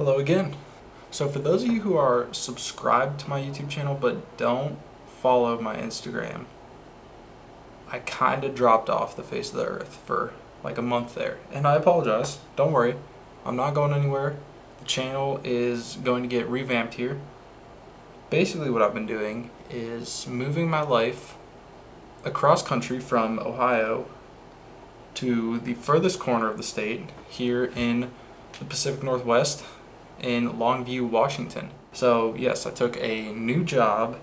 Hello again. So for those of you who are subscribed to my YouTube channel but don't follow my Instagram, I kind of dropped off the face of the earth for like a month there. And I apologize. Don't worry. I'm not going anywhere. The channel is going to get revamped here. Basically what I've been doing is moving my life across country from Ohio to the furthest corner of the state here in the Pacific Northwest in Longview, Washington. So yes, I took a new job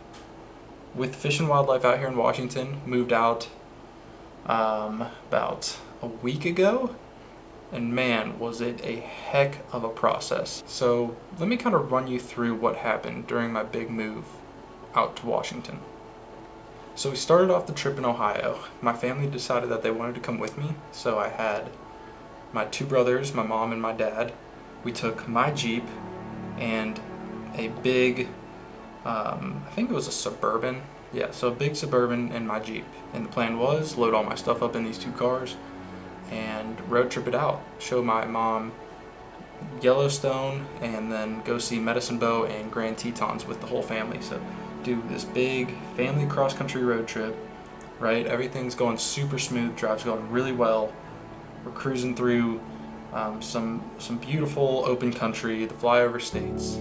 with Fish and Wildlife out here in Washington, moved out about a week ago, and man, was it a heck of a process. So let me kind of run you through what happened during my big move out to Washington. So we started off the trip in Ohio. My family decided that they wanted to come with me, so I had my two brothers, my mom and my dad. We took my Jeep and a big, I think it was a Suburban. Yeah, so a big Suburban and my Jeep. And the plan was load all my stuff up in these two cars and road trip it out. Show my mom Yellowstone and then go see Medicine Bow and Grand Tetons with the whole family. So do this big family cross-country road trip, right? Everything's going super smooth, drive's going really well. We're cruising through some beautiful open country, the flyover states.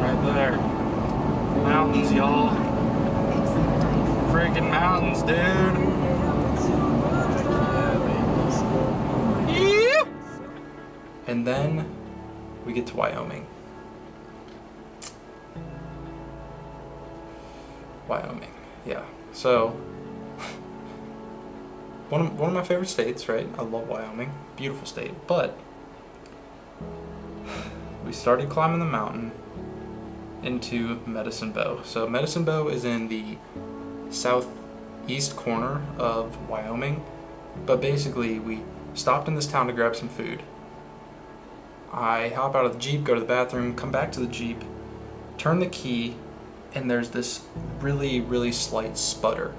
Right there, mountains, y'all. Freaking mountains, dude. Yeah. And then we get to Wyoming. Yeah. So one of my favorite states, right? I love Wyoming, beautiful state. But we started climbing the mountain into Medicine Bow. So Medicine Bow is in the southeast corner of Wyoming, but basically we stopped in this town to grab some food. I hop out of the Jeep, go to the bathroom, come back to the Jeep, turn the key, and there's this really slight sputter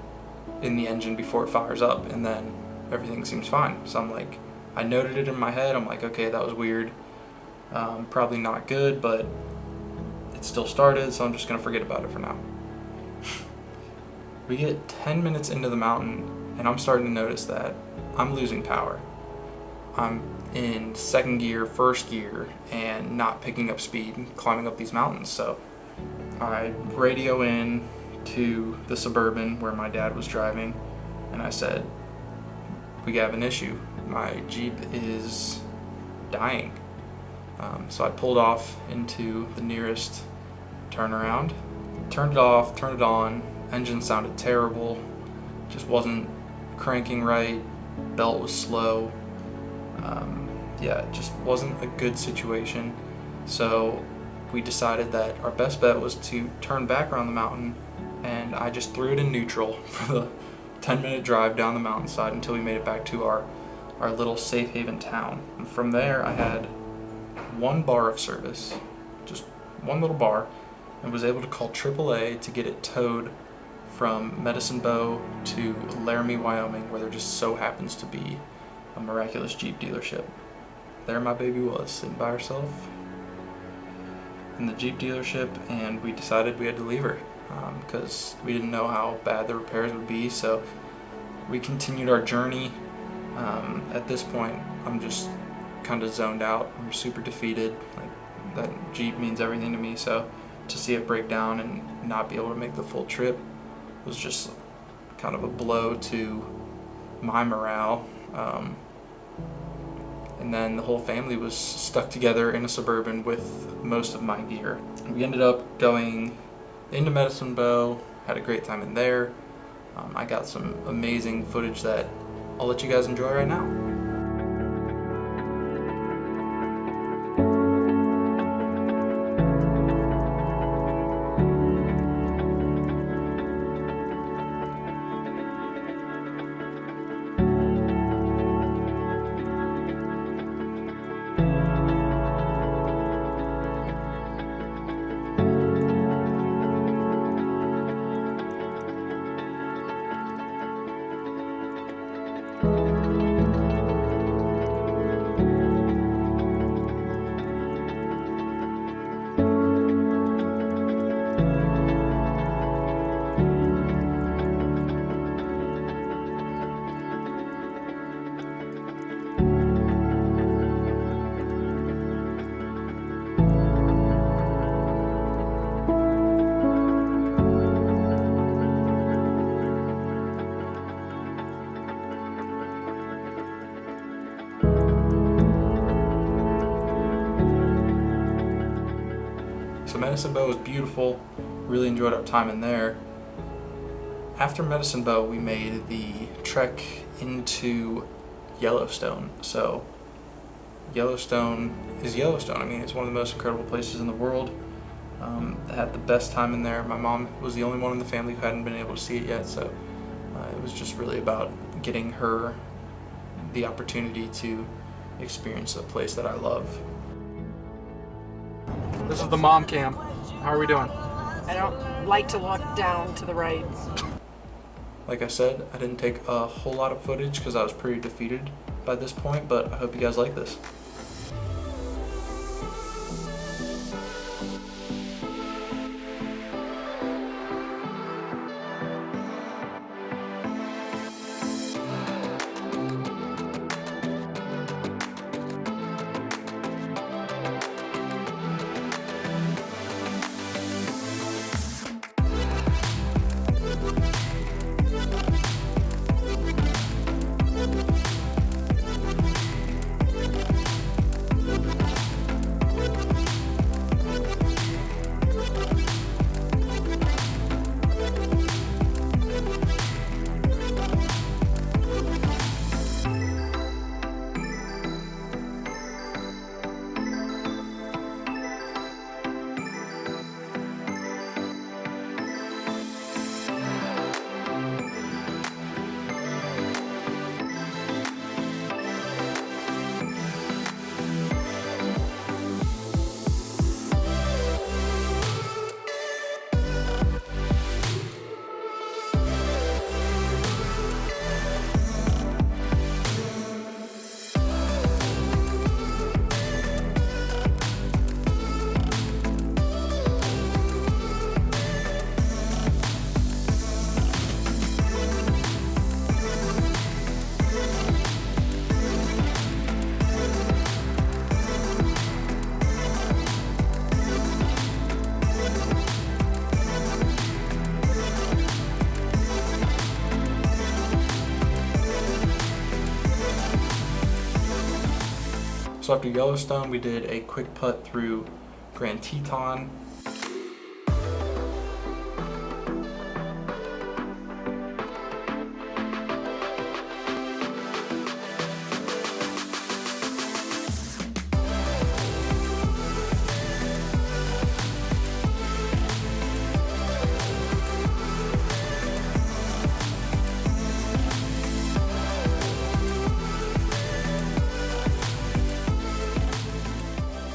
in the engine before it fires up, and then everything seems fine. So I'm like, I noted it in my head, I'm like, okay, that was weird, probably not good, but it still started, so I'm just gonna forget about it for now. We get 10 minutes into the mountain and I'm starting to notice that I'm losing power. I'm in second gear, first gear, and not picking up speed climbing up these mountains. So I radio in to the Suburban where my dad was driving, and I said, we have an issue. My Jeep is dying. So I pulled off into the nearest turnaround, turned it off, turned it on. Engine sounded terrible, just wasn't cranking right, belt was slow. Yeah, it just wasn't a good situation. So we decided that our best bet was to turn back around the mountain, and I just threw it in neutral for the 10-minute drive down the mountainside until we made it back to our little safe haven town. And from there I had one bar of service, just one little bar, and was able to call AAA to get it towed from Medicine Bow to Laramie, Wyoming, where there just so happens to be a miraculous Jeep dealership. There my baby was, sitting by herself in the Jeep dealership, and we decided we had to leave her because we didn't know how bad the repairs would be. So we continued our journey. At this point, I'm just kind of zoned out. I'm super defeated. Like, that Jeep means everything to me, so to see it break down and not be able to make the full trip was just kind of a blow to my morale. And then the whole family was stuck together in a Suburban with most of my gear. We ended up going into Medicine Bow, had a great time in there. I got some amazing footage that I'll let you guys enjoy right now. So Medicine Bow was beautiful, really enjoyed our time in there. After Medicine Bow, we made the trek into Yellowstone. So Yellowstone is Yellowstone. I mean, it's one of the most incredible places in the world. I had the best time in there. My mom was the only one in the family who hadn't been able to see it yet, so it was just really about getting her the opportunity to experience a place that I love. This is the mom cam. How are we doing? I don't like to look down to the right. Like I said, I didn't take a whole lot of footage because I was pretty defeated by this point, but I hope you guys like this. So after Yellowstone, we did a quick putt through Grand Teton.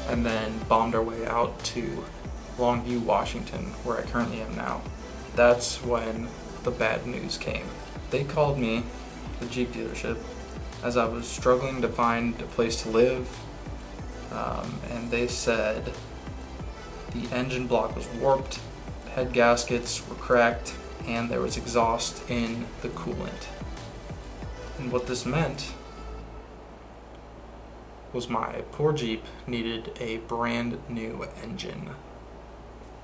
And then bombed our way out to Longview, Washington, where I currently am now. That's when the bad news came. They called me, the Jeep dealership, as I was struggling to find a place to live, and they said the engine block was warped, head gaskets were cracked, and there was exhaust in the coolant. And what this meant was my poor Jeep needed a brand new engine.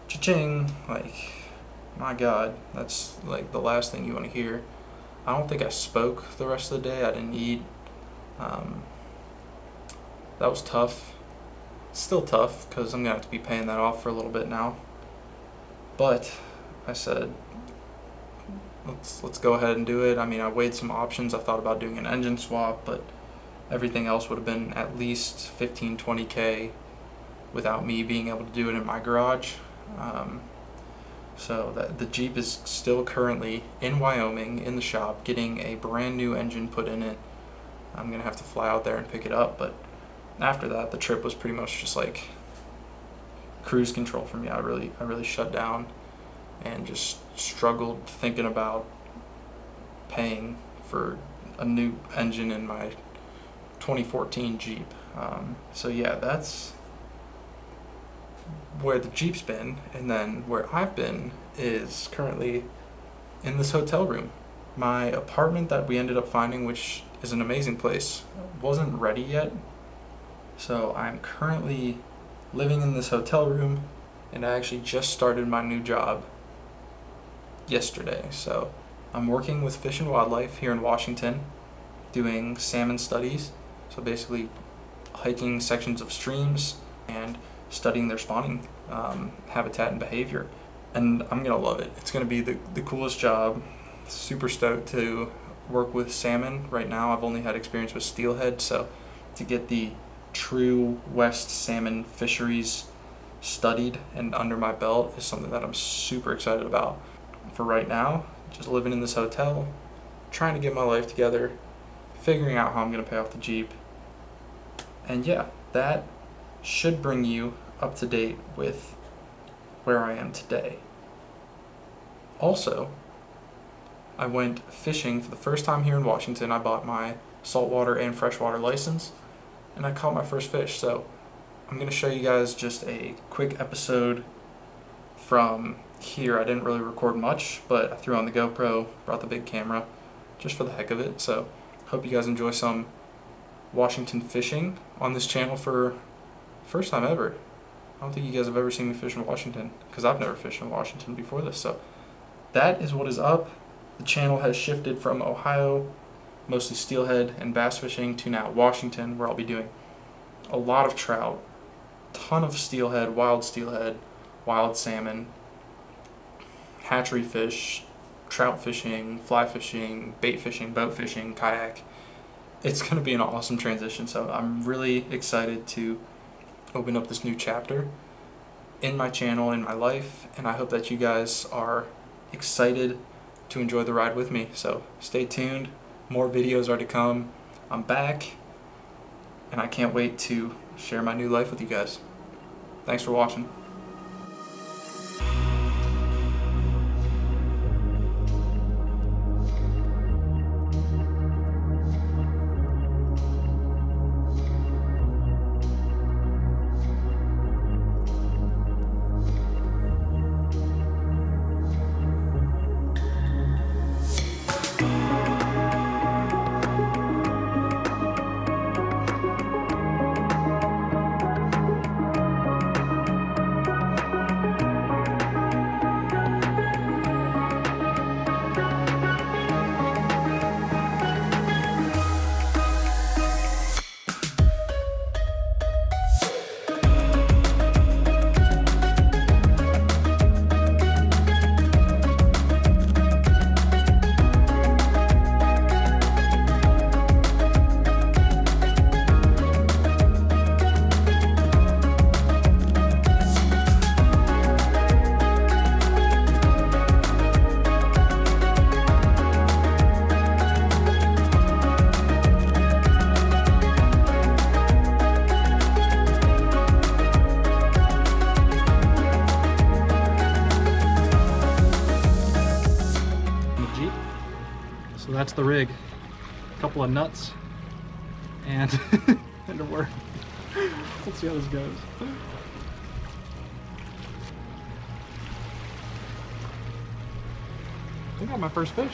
Cha-ching! Like, my God, that's like the last thing you want to hear. I don't think I spoke the rest of the day. I didn't eat. That was tough. Still tough because I'm gonna have to be paying that off for a little bit now. But I said, let's go ahead and do it. I mean, I weighed some options. I thought about doing an engine swap, but everything else would have been at least 15, 20K without me being able to do it in my garage. So the Jeep is still currently in Wyoming in the shop getting a brand new engine put in it. I'm gonna have to fly out there and pick it up, but after that the trip was pretty much just like cruise control for me. I really shut down and just struggled thinking about paying for a new engine in my 2014 Jeep. So yeah, that's where the Jeep's been, and then where I've been is currently in this hotel room. My apartment that we ended up finding, which is an amazing place, wasn't ready yet. So I'm currently living in this hotel room, and I actually just started my new job yesterday. So I'm working with Fish and Wildlife here in Washington, doing salmon studies. So basically hiking sections of streams and studying their spawning habitat and behavior. And I'm going to love it. It's going to be the coolest job. Super stoked to work with salmon. Right now I've only had experience with steelhead, so to get the true West salmon fisheries studied and under my belt is something that I'm super excited about. For right now, just living in this hotel, trying to get my life together, figuring out how I'm going to pay off the Jeep. And yeah, that should bring you up to date with where I am today. Also, I went fishing for the first time here in Washington. I bought my saltwater and freshwater license, and I caught my first fish. So I'm going to show you guys just a quick episode from here. I didn't really record much, but I threw on the GoPro, brought the big camera, just for the heck of it. So hope you guys enjoy some Washington fishing on this channel for first time ever. I don't think you guys have ever seen me fish in Washington, because I've never fished in Washington before this. So that is what is up. The channel has shifted from Ohio, mostly steelhead and bass fishing, to now Washington, where I'll be doing a lot of trout, ton of steelhead, wild salmon, hatchery fish, trout fishing, fly fishing, bait fishing, boat fishing, kayak. It's going to be an awesome transition, so I'm really excited to open up this new chapter in my channel, in my life, and I hope that you guys are excited to enjoy the ride with me. So stay tuned, more videos are to come. I'm back, and I can't wait to share my new life with you guys. Thanks for watching. So that's the rig. A couple of nuts and and a worm. Let's see how this goes. I got my first fish.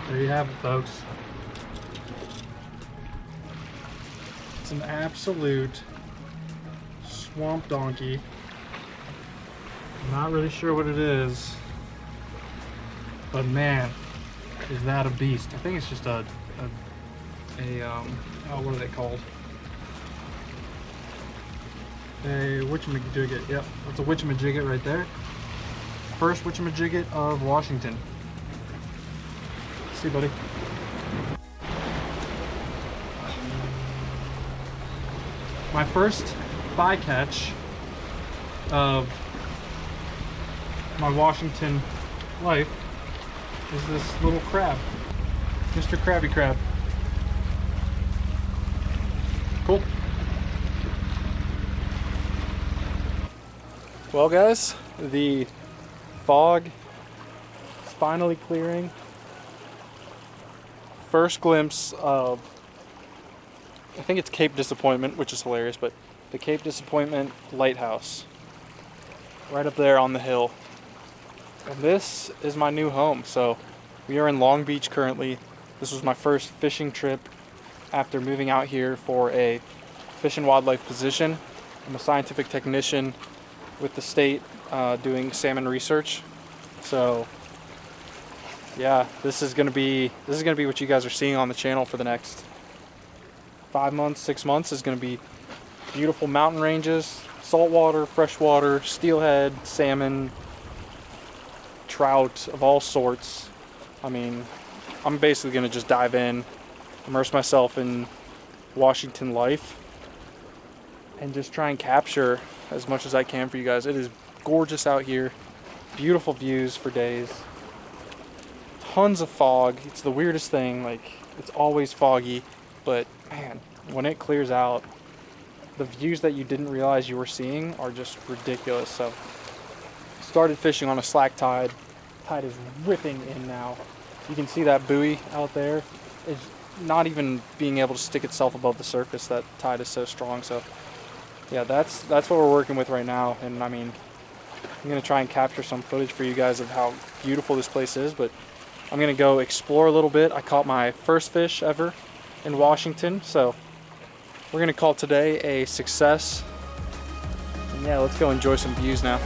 There you have it, folks. It's an absolute swamp donkey. I'm not really sure what it is, but man, is that a beast. I think it's just a what are they called? A witchamajigget. Yep, that's a witchamajigget right there. First witchamajigget of Washington. See, buddy. My first bycatch of my Washington life is this little crab, Mr. Krabby Crab. Cool. Well, guys, the fog is finally clearing. First glimpse of, I think it's Cape Disappointment, which is hilarious, but the Cape Disappointment Lighthouse, right up there on the hill. And this is my new home. So we are in Long Beach currently. This was my first fishing trip after moving out here for a fish and wildlife position. I'm a scientific technician with the state doing salmon research. So yeah, this is gonna be what you guys are seeing on the channel for the next 5 months, 6 months. Is gonna be beautiful mountain ranges, saltwater, freshwater, steelhead, salmon, trout of all sorts. I mean, I'm basically gonna just dive in, immerse myself in Washington life, and just try and capture as much as I can for you guys. It is gorgeous out here, beautiful views for days, tons of fog. It's the weirdest thing, like it's always foggy, but man, when it clears out, the views that you didn't realize you were seeing are just ridiculous. So started fishing on a slack tide. Tide is ripping in now. You can see that buoy out there is not even being able to stick itself above the surface. That tide is so strong. So yeah, that's what we're working with right now. And I mean, I'm gonna try and capture some footage for you guys of how beautiful this place is, but I'm gonna go explore a little bit. I caught my first fish ever in Washington, so we're gonna call today a success. And yeah, let's go enjoy some views now.